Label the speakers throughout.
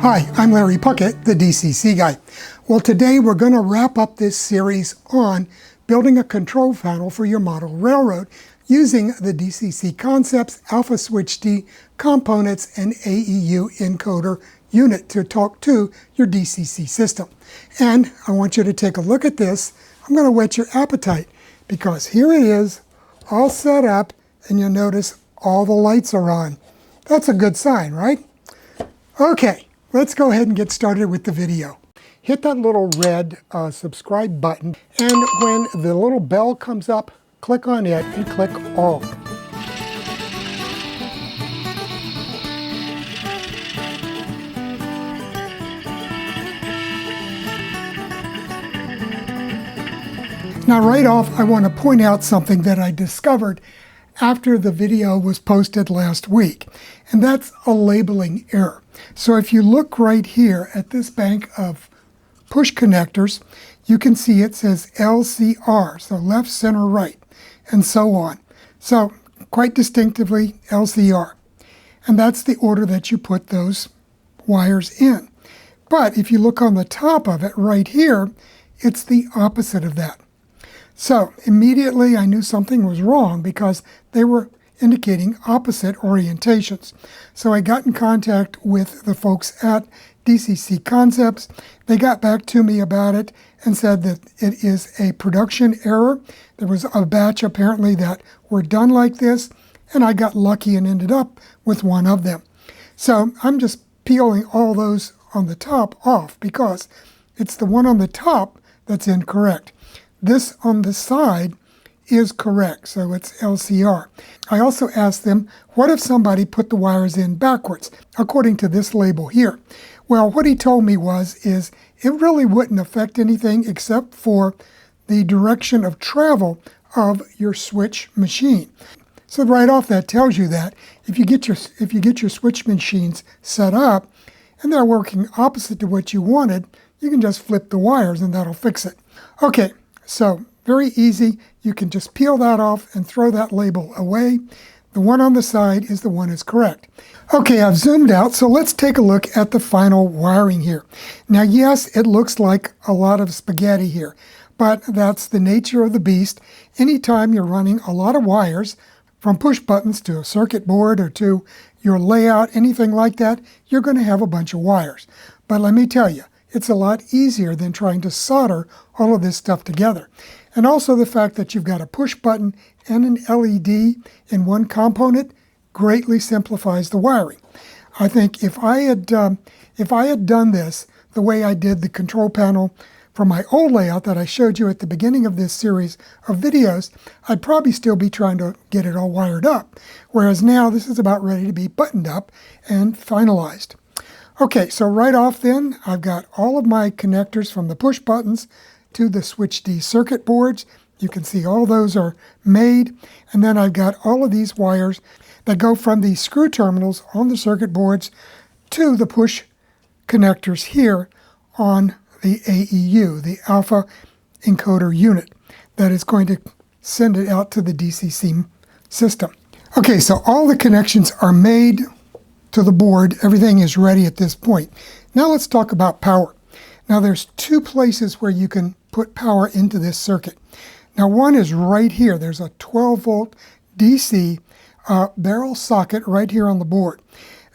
Speaker 1: Hi, I'm Larry Puckett, the DCC guy. Well, today we're going to wrap up this series on building a control panel for your model railroad using the DCC Concepts Alpha Switch D components and AEU encoder unit to talk to your DCC system. And I want you to take a look at this. I'm going to whet your appetite because here it is, all set up, and you'll notice all the lights are on. That's a good sign, right? Okay. Let's go ahead and get started with the video. Hit that little red subscribe button, and when the little bell comes up, click on it and click all. Now right off, I want to point out something that I discovered after the video was posted last week, and that's a labeling error. So if you look right here at this bank of push connectors, you can see it says LCR, so left, center, right, and so on. So quite distinctively LCR. And that's the order that you put those wires in. But if you look on the top of it right here, it's the opposite of that. So immediately I knew something was wrong because they were indicating opposite orientations. So I got in contact with the folks at DCC Concepts. They got back to me about it and said that it is a production error. There was a batch apparently that were done like this, and I got lucky and ended up with one of them. So I'm just peeling all those on the top off because it's the one on the top that's incorrect. This on the side is correct, so it's LCR. I also asked them, what if somebody put the wires in backwards, according to this label here? Well, what he told me is it really wouldn't affect anything except for the direction of travel of your switch machine. So right off that tells you that if you get your switch machines set up and they're working opposite to what you wanted, you can just flip the wires and that'll fix it. Okay, so very easy. You can just peel that off and throw that label away. The one on the side is the one that's correct. Okay, I've zoomed out, so let's take a look at the final wiring here. Now, yes, it looks like a lot of spaghetti here, but that's the nature of the beast. Anytime you're running a lot of wires, from push buttons to a circuit board or to your layout, anything like that, you're going to have a bunch of wires. But let me tell you, it's a lot easier than trying to solder all of this stuff together. And also the fact that you've got a push button and an LED in one component greatly simplifies the wiring. I think if I had done this the way I did the control panel from my old layout that I showed you at the beginning of this series of videos, I'd probably still be trying to get it all wired up. Whereas now this is about ready to be buttoned up and finalized. Okay, so right off then, I've got all of my connectors from the push buttons to the Switch D circuit boards. You can see all those are made. And then I've got all of these wires that go from the screw terminals on the circuit boards to the push connectors here on the AEU, the alpha encoder unit, that is going to send it out to the DCC system. Okay, so all the connections are made to the board. Everything is ready at this point. Now let's talk about power. Now there's two places where you can put power into this circuit. Now one is right here. There's a 12-volt DC barrel socket right here on the board.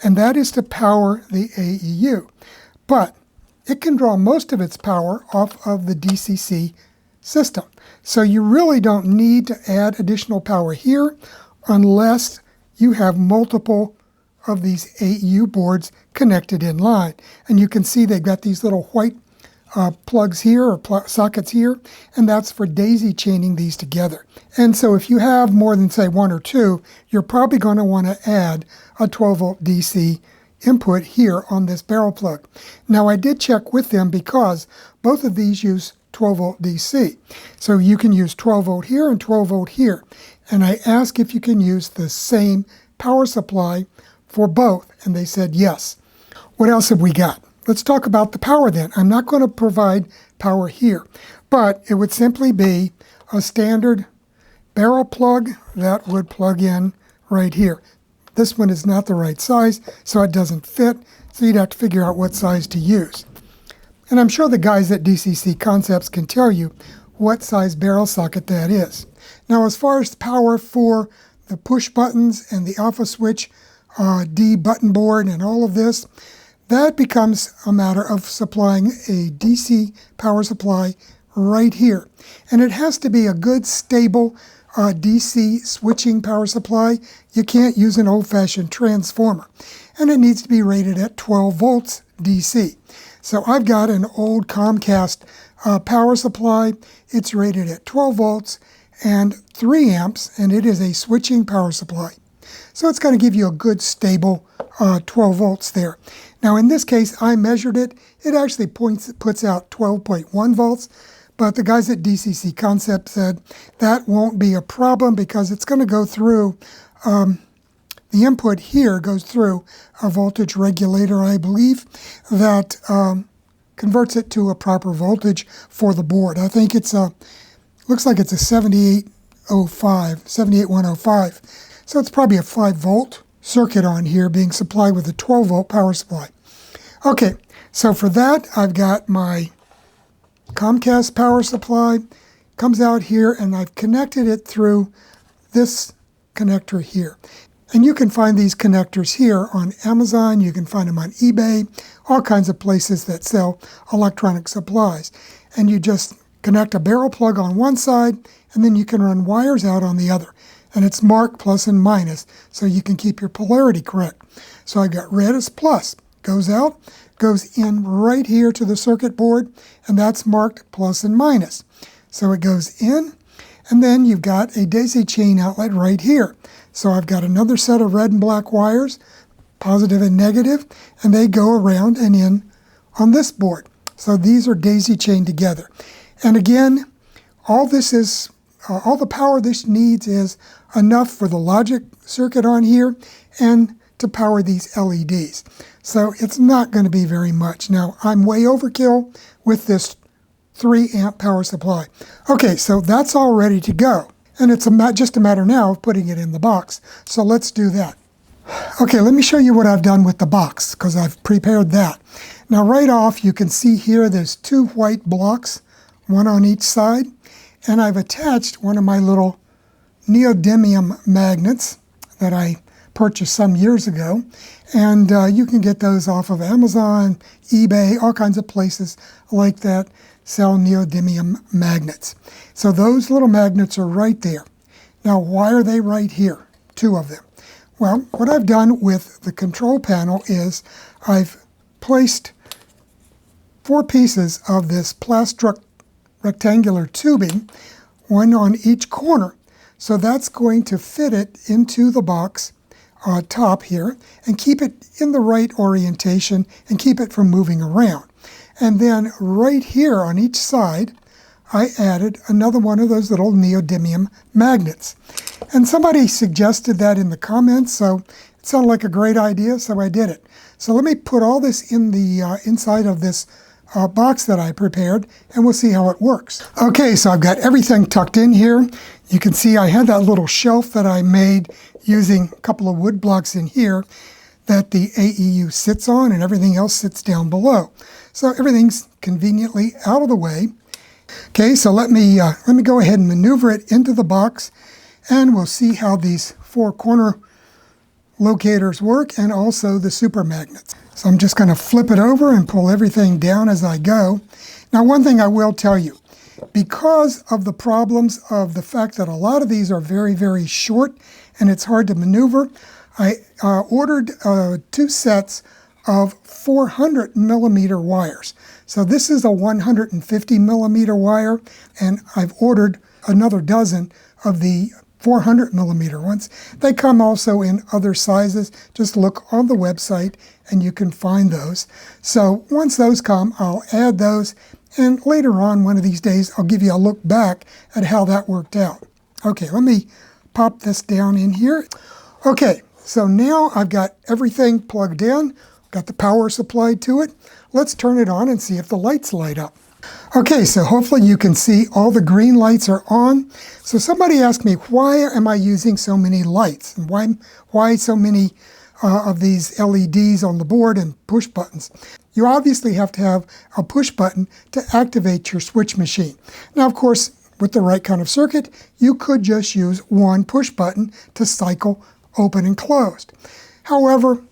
Speaker 1: And that is to power the AEU. But it can draw most of its power off of the DCC system. So you really don't need to add additional power here unless you have multiple of these AEU boards connected in line. And you can see they've got these little white plugs here or sockets here, and that's for daisy chaining these together. And so if you have more than, say, one or two, you're probably going to want to add a 12-volt DC input here on this barrel plug. Now I did check with them because both of these use 12-volt DC. So you can use 12-volt here and 12-volt here. And I asked if you can use the same power supply for both, and they said yes. What else have we got? Let's talk about the power then. I'm not going to provide power here, but it would simply be a standard barrel plug that would plug in right here. This one is not the right size, so it doesn't fit. So you'd have to figure out what size to use. And I'm sure the guys at DCC Concepts can tell you what size barrel socket that is. Now, as far as the power for the push buttons and the alpha switch D button board and all of this, that becomes a matter of supplying a DC power supply right here. And it has to be a good, stable DC switching power supply. You can't use an old-fashioned transformer. And it needs to be rated at 12 volts DC. So I've got an old Comcast power supply. It's rated at 12 volts and 3 amps, and it is a switching power supply. So it's going to give you a good, stable 12 volts there. Now, in this case, I measured it. It actually puts out 12.1 volts, but the guys at DCC Concepts said that won't be a problem because it's going to go through, the input here goes through a voltage regulator, I believe, that converts it to a proper voltage for the board. I think it's looks like it's a 78105. So it's probably a 5 volt circuit on here being supplied with a 12 volt power supply. Okay, so for that, I've got my Comcast power supply, comes out here, and I've connected it through this connector here. And you can find these connectors here on Amazon, you can find them on eBay, all kinds of places that sell electronic supplies. And you just connect a barrel plug on one side, and then you can run wires out on the other. And it's marked plus and minus, so you can keep your polarity correct. So I got red as plus, goes out, goes in right here to the circuit board, and that's marked plus and minus. So it goes in, and then you've got a daisy chain outlet right here. So I've got another set of red and black wires, positive and negative, and they go around and in on this board. So these are daisy chained together. And again, all the power this needs is enough for the logic circuit on here and to power these LEDs. So it's not going to be very much. Now, I'm way overkill with this 3 amp power supply. Okay, so that's all ready to go. And it's just a matter now of putting it in the box. So let's do that. Okay, let me show you what I've done with the box, because I've prepared that. Now, right off, you can see here there's 2 white blocks, one on each side. And I've attached one of my little neodymium magnets that I purchased some years ago. And you can get those off of Amazon, eBay, all kinds of places like that sell neodymium magnets. So those little magnets are right there. Now, why are they right here? 2 of them. Well, what I've done with the control panel is I've placed 4 pieces of this plastic rectangular tubing, one on each corner. So that's going to fit it into the box top here and keep it in the right orientation and keep it from moving around. And then right here on each side, I added another one of those little neodymium magnets. And somebody suggested that in the comments, so it sounded like a great idea, so I did it. So let me put all this in the inside of this box that I prepared, and we'll see how it works. Okay, so I've got everything tucked in here. You can see I had that little shelf that I made using a couple of wood blocks in here that the AEU sits on, and everything else sits down below. So everything's conveniently out of the way. Okay, so let me go ahead and maneuver it into the box, and we'll see how these 4 corner locators work and also the super magnets. So I'm just going to flip it over and pull everything down as I go. Now, one thing I will tell you, because of the problems of the fact that a lot of these are very, very short and it's hard to maneuver, I ordered 2 sets of 400 millimeter wires. So this is a 150 millimeter wire, and I've ordered another dozen of the 400 millimeter ones. They come also in other sizes. Just look on the website and you can find those. So once those come, I'll add those, and later on, one of these days, I'll give you a look back at how that worked out. Okay, let me pop this down in here. Okay, so now I've got everything plugged in, got the power supplied to it. Let's turn it on and see if the lights light up. Okay, so hopefully you can see all the green lights are on. So somebody asked me, why am I using so many lights? And why so many of these LEDs on the board and push buttons. You obviously have to have a push button to activate your switch machine. Now, of course, with the right kind of circuit, you could just use one push button to cycle open and closed. However,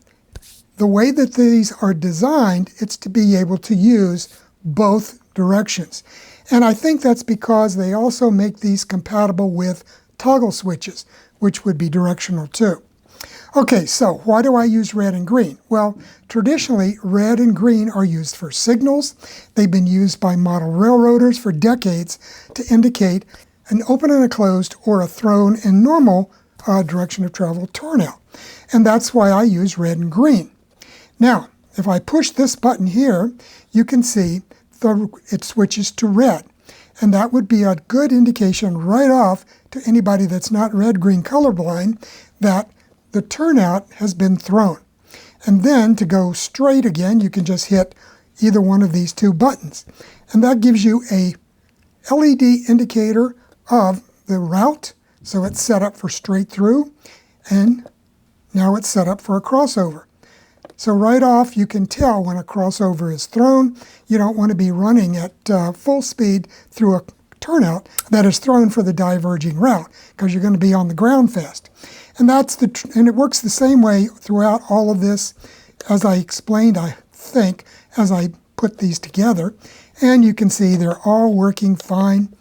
Speaker 1: the way that these are designed, it's to be able to use both directions. And I think that's because they also make these compatible with toggle switches, which would be directional too. Okay, so why do I use red and green? Well, traditionally, red and green are used for signals. They've been used by model railroaders for decades to indicate an open and a closed or a thrown and normal direction of travel turnout. And that's why I use red and green. Now, if I push this button here, you can see it switches to red. And that would be a good indication right off to anybody that's not red-green colorblind that the turnout has been thrown. And then to go straight again, you can just hit either one of these two buttons. And that gives you a LED indicator of the route. So it's set up for straight through, and now it's set up for a crossover. So right off, you can tell when a crossover is thrown. You don't want to be running at full speed through a turnout that is thrown for the diverging route, because you're going to be on the ground fast. And and it works the same way throughout all of this, as I explained, I think, as I put these together. And you can see they're all working fine.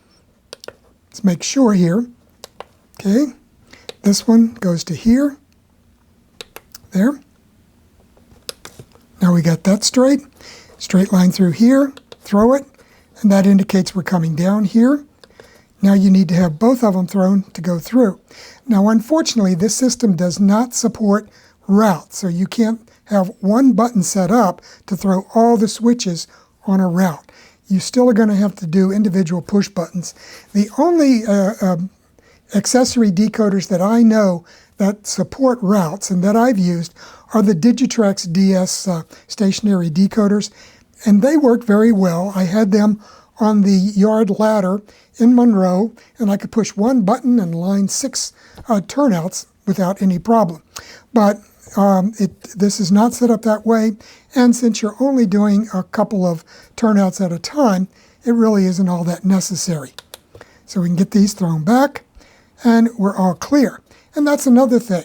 Speaker 1: Let's make sure here. Okay, this one goes to here. There. Now we got that straight. Straight line through here, throw it, and that indicates we're coming down here. Now you need to have both of them thrown to go through. Now, unfortunately, this system does not support route, so you can't have one button set up to throw all the switches on a route. You still are going to have to do individual push buttons. The only accessory decoders that I know that support routes and that I've used are the Digitrax DS stationary decoders, and they work very well. I had them on the yard ladder in Monroe, and I could push one button and line 6 turnouts without any problem. But this is not set up that way, and since you're only doing a couple of turnouts at a time, it really isn't all that necessary. So we can get these thrown back, and we're all clear. And that's another thing.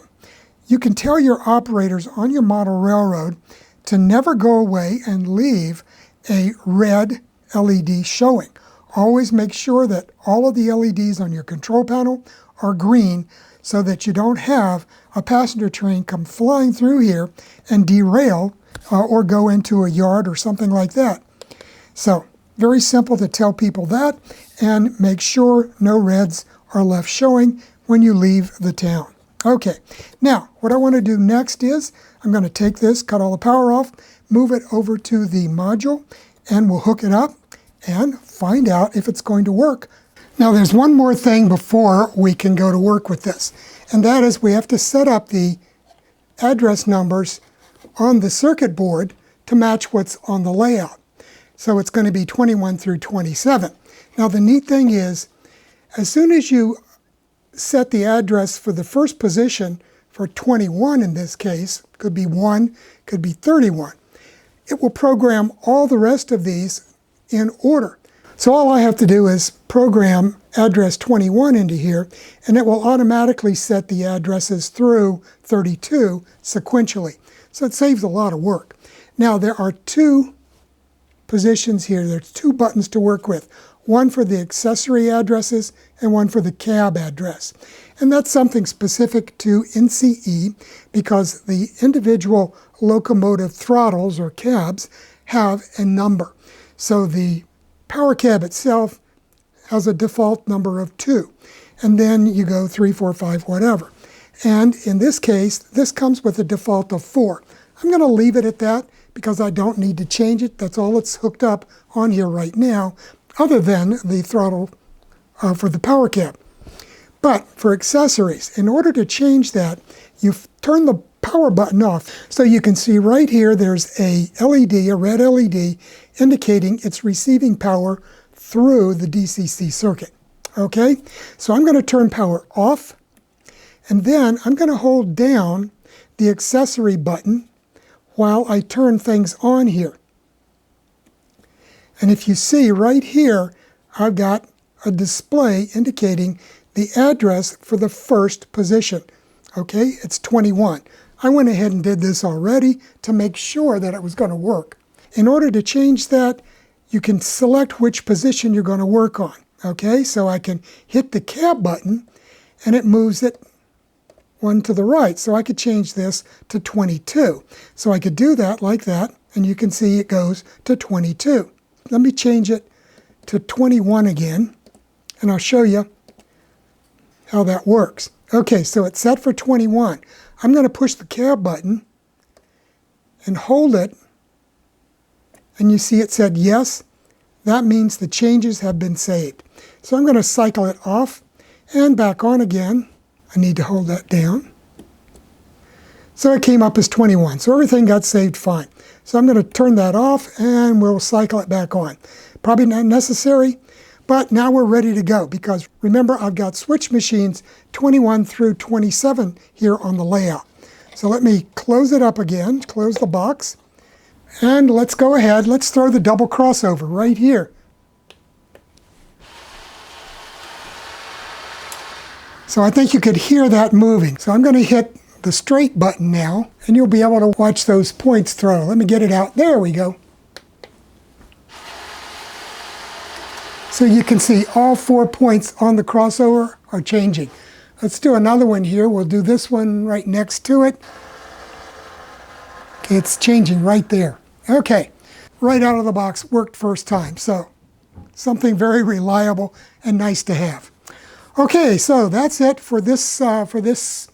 Speaker 1: You can tell your operators on your model railroad to never go away and leave a red LED showing. Always make sure that all of the LEDs on your control panel are green so that you don't have a passenger train come flying through here and derail or go into a yard or something like that. So very simple to tell people that, and make sure no reds are left showing when you leave the town. Okay, now what I want to do next is I'm going to take this, cut all the power off, move it over to the module, and we'll hook it up and find out if it's going to work. Now there's one more thing before we can go to work with this, and that is we have to set up the address numbers on the circuit board to match what's on the layout. So it's going to be 21 through 27. Now the neat thing is, as soon as you set the address for the first position, for 21 in this case, could be 1, could be 31, it will program all the rest of these in order. So all I have to do is program address 21 into here, and it will automatically set the addresses through 32 sequentially. So it saves a lot of work. Now there are 2 positions here. There's 2 buttons to work with. One for the accessory addresses and one for the cab address. And that's something specific to NCE because the individual locomotive throttles or cabs have a number. So the power cab itself has a default number of 2. And then you go 3, 4, 5, whatever. And in this case, this comes with a default of 4. I'm going to leave it at that because I don't need to change it. That's all it's hooked up on here right now, other than the throttle for the power cab. But for accessories, in order to change that, you turn the power button off. So you can see right here there's a LED, a red LED, indicating it's receiving power through the DCC circuit. Okay, so I'm going to turn power off, and then I'm going to hold down the accessory button while I turn things on here. And if you see right here, I've got a display indicating the address for the first position. Okay, it's 21. I went ahead and did this already to make sure that it was going to work. In order to change that, you can select which position you're going to work on. Okay, so I can hit the cab button and it moves it one to the right. So I could change this to 22. So I could do that like that, and you can see it goes to 22. Let me change it to 21 again, and I'll show you how that works. Okay, so it's set for 21. I'm going to push the cab button and hold it, and you see it said yes. That means the changes have been saved. So I'm going to cycle it off and back on again. I need to hold that down. So it came up as 21. So everything got saved fine. So I'm going to turn that off and we'll cycle it back on. Probably not necessary, but now we're ready to go because remember I've got switch machines 21 through 27 here on the layout. So let me close it up again, close the box, and let's go ahead. Let's throw the double crossover right here. So I think you could hear that moving. So I'm going to hit the straight button now, and you'll be able to watch those points throw. Let me get it out. There we go. So you can see all 4 points on the crossover are changing. Let's do another one here. We'll do this one right next to it. Okay, it's changing right there. Okay, right out of the box, worked first time. So something very reliable and nice to have. Okay, so that's it for this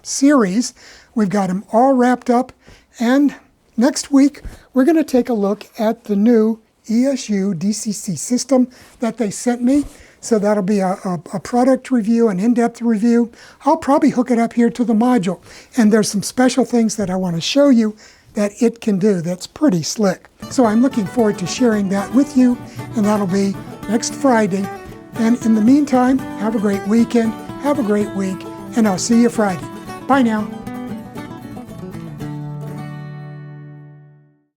Speaker 1: series. We've got them all wrapped up, and next week we're going to take a look at the new ESU DCC system that they sent me. So that'll be a product review, an in-depth review. I'll probably hook it up here to the module, and there's some special things that I want to show you that it can do that's pretty slick. So I'm looking forward to sharing that with you, and that'll be next Friday. And in the meantime, have a great weekend, have a great week, and I'll see you Friday. Bye now.